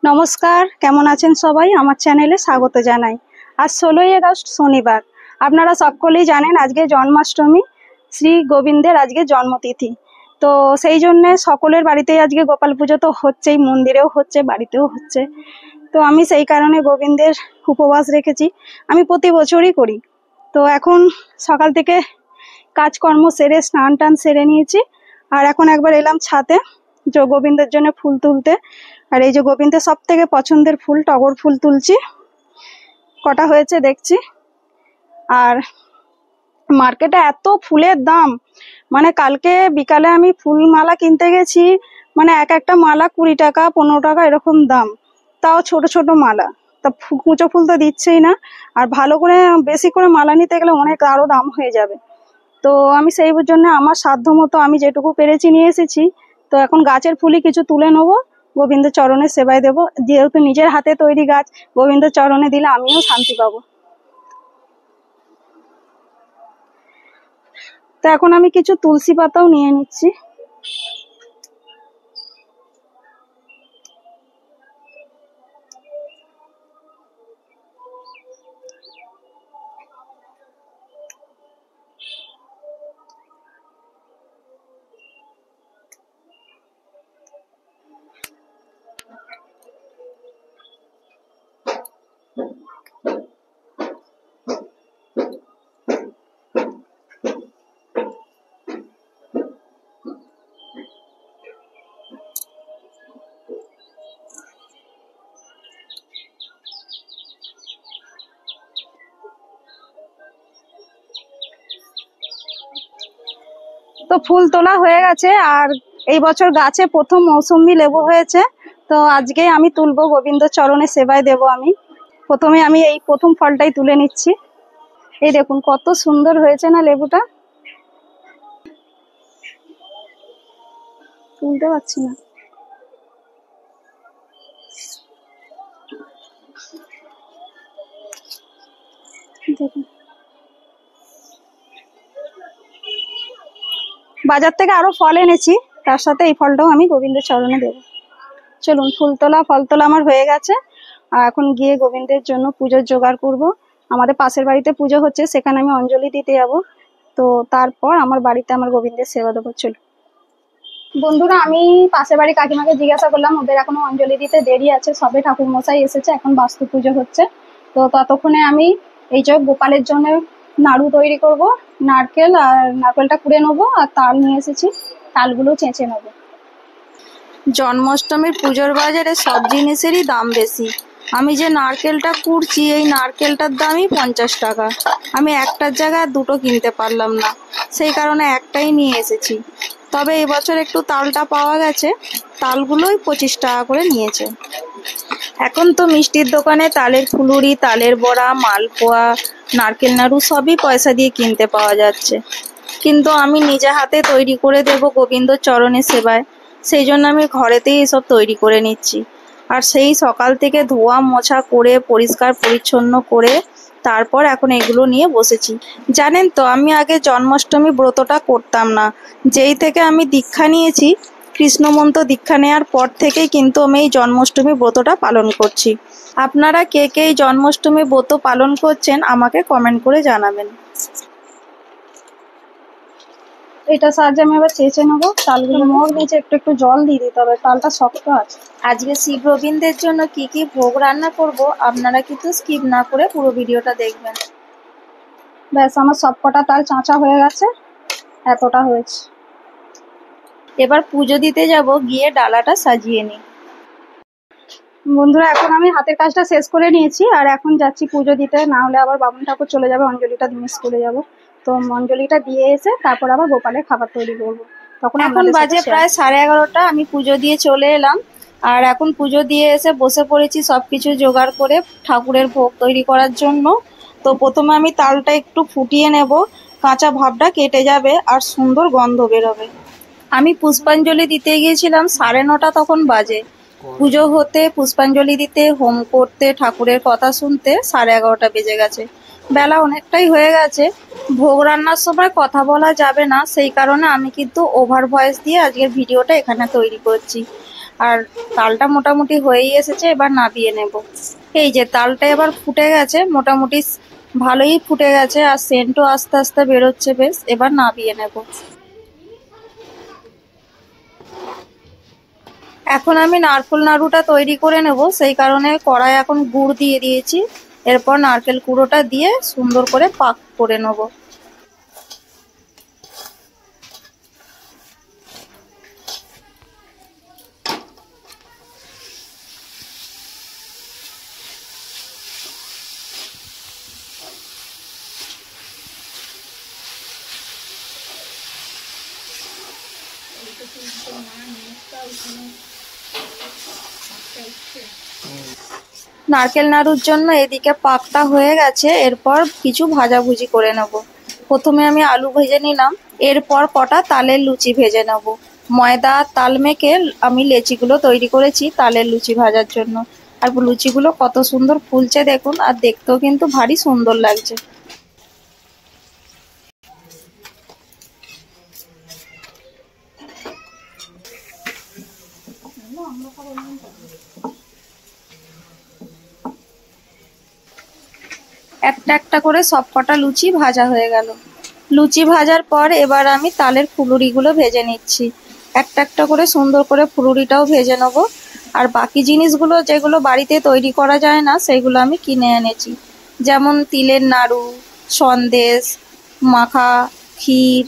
নমস্কার, কেমন আছেন সবাই? আমার চ্যানেলে স্বাগত জানাই। আজ 16ই আগস্ট শনিবার। আপনারা সকলেই জানেন আজকে জন্মাষ্টমী, শ্রী গোবিন্দের আজকে জন্মতিথি। তো সেই জন্যে সকলের বাড়িতেই আজকে গোপাল পুজো তো হচ্ছেই, মন্দিরেও হচ্ছে, বাড়িতেও হচ্ছে। তো আমি সেই কারণে গোবিন্দের উপবাস রেখেছি। আমি প্রতি বছরই করি। তো এখন সকাল থেকে কাজকর্ম সেরে স্নান টান সেরে নিয়েছি, আর এখন একবার এলাম ছাদে গোবিন্দের জন্য ফুল তুলতে। আর এই যে গোবিন্দের সব থেকে পছন্দের ফুল টগর ফুল তুলছি, কটা হয়েছে দেখছি। আর মার্কেটে এত ফুলের দাম, মানে কালকে বিকালে আমি ফুল মালা কিনতে গেছি, মানে এক একটা মালা 20 টাকা 15 টাকা এরকম দাম, তাও ছোট ছোট মালা। তা কুচো ফুল তো দিচ্ছেই না, আর ভালো করে বেশি করে মালা নিতে গেলে অনেক আরো দাম হয়ে যাবে। তো আমি সেই জন্য আমার সাধ্য মতো আমি যেটুকু পেরেছি নিয়ে এসেছি। তো এখন গাছের ফুলই কিছু তুলে নেবো, গোবিন্দ চরণে সেবায় দেবো। যেহেতু নিজের হাতে তৈরি গাছ, গোবিন্দ চরণে দিলে আমিও শান্তি পাবো। তো এখন আমি কিছু তুলসী পাতাও নিয়ে নিচ্ছি। তো ফুল তোলা হয়ে গেছে, আর এই বছর গাছে প্রথম মৌসুমী লেবু হয়েছে। তো আজকে আমি তুলবো, গোবিন্দ চরণে সেবায় দেব। আমি প্রথমে এই প্রথম ফলটাই তুলে নিচ্ছি। এই দেখুন কত সুন্দর হয়েছে না লেবুটা, তুলতে পারছি না। দেখুন, বাজার থেকে আরো ফল এনেছি, তার সাথে এই ফলটাও আমি গোবিন্দের চরণে দেব। চলুন, ফল তোলা আমার হয়ে গেছে। আর এখন গিয়ে গোবিন্দের জন্য পুজোর জোগাড় করব। আমাদের পাশের বাড়িতে পুজো হচ্ছে, সেখানে আমি অঞ্জলি দিতে যাব। তো তারপর আমার বাড়িতে আমার গোবিন্দের সেবা দেবো। চলুন বন্ধুরা, আমি পাশের বাড়ি কাকিমাকে জিজ্ঞাসা করলাম, ওদের এখনো অঞ্জলি দিতে দেরি আছে, সবে ঠাকুর মশাই এসেছে, এখন বাস্তু পুজো হচ্ছে। তো ততক্ষণে আমি এই যে গোপালের জন্য নাড়ু তৈরি করব। নারকেলটা কুড়ে নেবো, আর তাল নিয়ে এসেছি, তালগুলো চেঁচে নেবো। জন্মাষ্টমীর পুজোর বাজারে সব জিনিসেরই দাম বেশি। আমি যে নারকেলটা কুড়ছি, এই নারকেলটার দামই 50 টাকা। আমি একটার জায়গায় দুটো কিনতে পারলাম না, সেই কারণে একটাই নিয়ে এসেছি। তবে এবছর একটু তালটা পাওয়া গেছে, তালগুলোই 25 টাকা করে নিয়েছে। এখন তো মিষ্টির দোকানে তালের ফুলুরি, তালের বড়া, মালপোয়া, নারকেল নাড়ু সবই পয়সা দিয়ে কিনতে পাওয়া যাচ্ছে। কিন্তু আমি নিজে হাতে তৈরি করে দেব গোবিন্দ চরণে সেবায়, সেই জন্য আমি ঘরেতেই এসব তৈরি করে নিচ্ছি। আর সেই সকাল থেকে ধোয়া মোছা করে পরিষ্কার পরিচ্ছন্ন করে তারপর এখন এগুলো নিয়ে বসেছি। জানেন তো, আমি আগে জন্মাষ্টমী ব্রতটা করতাম না। যেই থেকে আমি দীক্ষা নিয়েছি, কৃষ্ণমন্ত্র দীক্ষা নেওয়ার পর থেকেই কিন্তু আমি এই জন্মাষ্টমী ব্রতটা পালন করছি। আপনারা কে কে এই জন্মাষ্টমী ব্রত পালন করছেন আমাকে কমেন্ট করে জানাবেন। এটা সাহায্যে আমি আবার চেঁচে নেবো তালগুলো। মোর নিচে একটু একটু জল দিয়ে দিতে হবে, তালটা শক্ত আছে। আজকে শ্রী গোবিন্দের জন্য কি কি ভোগ রান্না করব, আপনারা কিন্তু স্কিপ না করে পুরো ভিডিওটা দেখবেন। ব্যাস, আমার সব কটা তাল চাঁচা হয়ে গেছে, এতটা হয়েছে। এবার পুজো দিতে যাব, গিয়ে ডালাটা সাজিয়ে নিই। বন্ধুরা, এখন আমি হাতের কাজটা শেষ করে নিয়েছি, আর এখন যাচ্ছি পুজো দিতে, না হলে আবার বামুন ঠাকুর চলে যাবে, অঞ্জলিটা মিস করে যাব। তো অঞ্জলিটা দিয়ে এসে তারপর আবার গোপালের খাবার তৈরি করবো। এখন বাজে প্রায় 11:30, আমি পুজো দিয়ে চলে এলাম। আর এখন পুজো দিয়ে এসে বসে পড়েছি সবকিছু জোগাড় করে ঠাকুরের ভোগ তৈরি করার জন্য। তো প্রথমে আমি তালটা একটু ফুটিয়ে নেব, কাঁচা ভাবটা কেটে যাবে আর সুন্দর গন্ধ বেরোবে। আমি পুষ্পাঞ্জলি দিতে গিয়েছিলাম 9:30, তখন বাজে। পুজো হতে, পুষ্পাঞ্জলি দিতে, হোম করতে, ঠাকুরের কথা শুনতে 11:30 বেজে গেছে। বেলা অনেকটাই হয়ে গেছে। ভোগ রান্নার সময় কথা বলা যাবে না, সেই কারণে আমি কিন্তু ওভার ভয়েস দিয়ে আজকের ভিডিওটা এখানে তৈরি করছি। আর তালটা মোটামুটি হয়েই এসেছে, এবার নাবিয়ে নেব। এই যে তালটা এবার ফুটে গেছে, মোটামুটি ভালোই ফুটে গেছে, আর সেন্টও আস্তে আস্তে বেরোচ্ছে বেশ। এবার নাবিয়ে নেব। এখন আমি নারকেল নাড়ুটা তৈরি করে নেব, সেই কারণে কড়াই এখন গুড় দিয়ে দিয়েছি। এরপর নারকেল কুড়োটা দিয়ে সুন্দর করে পাক করে নেব। নারকেল নাড়ুর জন্য এদিকে পাকটা হয়ে গেছে, এরপর কিছু ভাজাভুজি করে নেব। প্রথমে আমি আলু ভেজে নিলাম, এরপর কটা তালের লুচি ভেজে নেব। ময়দা তাল মেখে আমি লেচিগুলো তৈরি করেছি তালের লুচি ভাজার জন্য। আর লুচিগুলো কত সুন্দর ফুলছে দেখুন, আর দেখতেও কিন্তু ভারী সুন্দর লাগছে। একটা একটা করে সবকটা লুচি ভাজা হয়ে গেল। লুচি ভাজার পর এবার আমি তালের ফুলুরিগুলো ভেজে নিচ্ছি। একটা একটা করে সুন্দর করে ফুলুরিটাও ভেজে নেবো। আর বাকি জিনিসগুলো যেগুলো বাড়িতে তৈরি করা যায় না সেগুলো আমি কিনে এনেছি, যেমন তিলের নাড়ু, সন্দেশ, মাখা, ক্ষীর,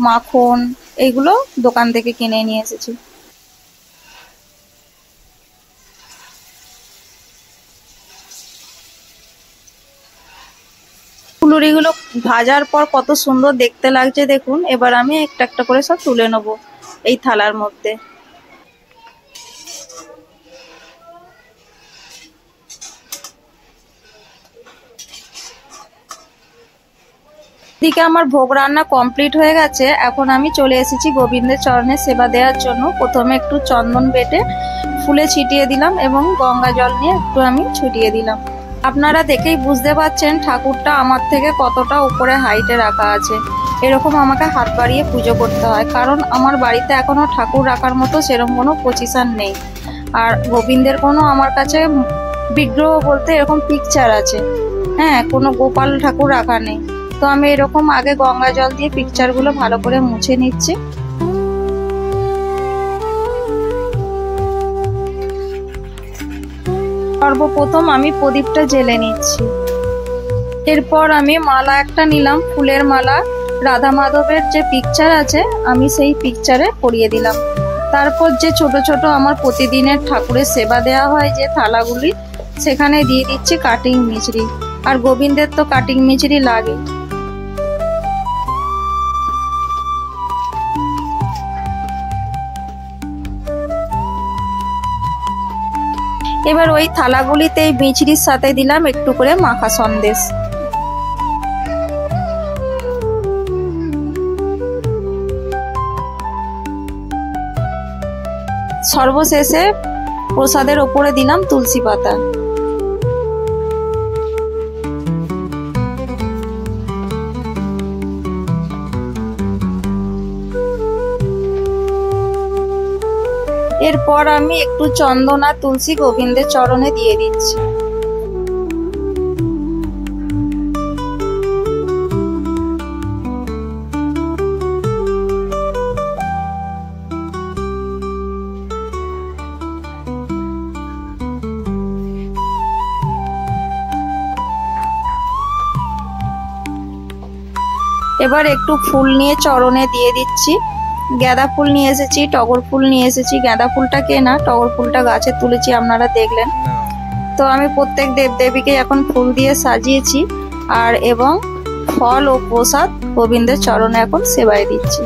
মাখন, এইগুলো দোকান থেকে কিনে নিয়ে এসেছি। ফুলুরিগুলো ভাজার পর কত সুন্দর দেখতে লাগছে দেখুন। এবার আমি একটা একটা করে সব তুলে নেব এই থালার মধ্যে। এদিকে আমার ভোগ রান্না কমপ্লিট হয়ে গেছে। এখন আমি চলে এসেছি গোবিন্দের চরণে সেবা দেওয়ার জন্য। প্রথমে একটু চন্দন বেটে ফুলে ছিটিয়ে দিলাম এবং গঙ্গা জল নিয়ে একটু আমি ছিটিয়ে দিলাম। আপনারা দেখেই বুঝতে পারছেন ঠাকুরটা আমার থেকে কতটা উপরে হাইটে রাখা আছে। এরকম আমাকে হাত বাড়িয়ে পুজো করতে হয়, কারণ আমার বাড়িতে এখনো ঠাকুর রাখার মতো সেরকম কোনো পজিশন নেই। আর গোবিন্দের কোনো আমার কাছে বিগ্রহ বলতে এরকম পিকচার আছে, হ্যাঁ, কোনো গোপাল ঠাকুর রাখা নেই। তো আমি এরকম আগে গঙ্গা জল দিয়ে পিকচারগুলো ভালো করে মুছে নিচ্ছি। সর্বপ্রথম আমি প্রদীপটা জ্বেলে নিচ্ছি। এরপর আমি মালা একটা নিলাম, ফুলের মালা। রাধা মাধবের যে পিকচার আছে আমি সেই পিকচারে পরিয়ে দিলাম। তারপর যে ছোট ছোট আমার প্রতিদিনের ঠাকুরের সেবা দেওয়া হয় যে থালাগুলি, সেখানে দিয়ে দিচ্ছি কাটিং মিছরি। আর গোবিন্দের তো কাটিং মিছরি লাগে। এবার ওই থালাগুলিতে এই মিছরির সাথে দিলাম একটু করে মাখা সন্দেশ। সর্বশেষে প্রসাদের ওপরে দিলাম তুলসী পাতা। এরপর আমি একটু চন্দন আর তুলসী গোবিন্দের চরণে দিয়ে দিচ্ছি। এবার একটু ফুল নিয়ে চরণে দিয়ে দিচ্ছি। গাঁদা ফুল নিয়ে এসেছি, টগর ফুল নিয়ে এসেছি। গাঁদা ফুলটা কেনা, টগর ফুলটা গাছে তুলেছি, আপনারা দেখলেন। তো আমি প্রত্যেক দেবদেবীকে এখন ফুল দিয়ে সাজিয়েছি আর এবং ফল ও প্রসাদ গোবিন্দের চরণে এখন সেবায় দিচ্ছি।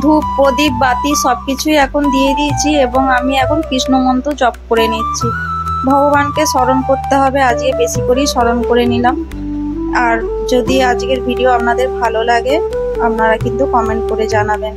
ধূপ, প্রদীপ, বাতি সবকিছুই এখন দিয়ে দিয়েছি এবং আমি এখন কৃষ্ণ মন্ত্র জপ করে নিচ্ছি। ভগবানকে স্মরণ করতে হবে, আজকে বেশি করেই স্মরণ করে নিলাম। আর যদি আজকের ভিডিও আপনাদের ভালো লাগে আপনারা কিন্তু কমেন্ট করে জানাবেন।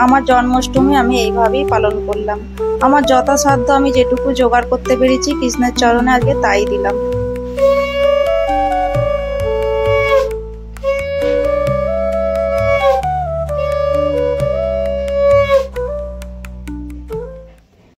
আমার জন্মাষ্টমী আমি এইভাবেই পালন করলাম। আমার যথাসাধ্য আমি যেটুকু জোগাড় করতে পেরেছি কৃষ্ণের চরণে আজকে তাই দিলাম।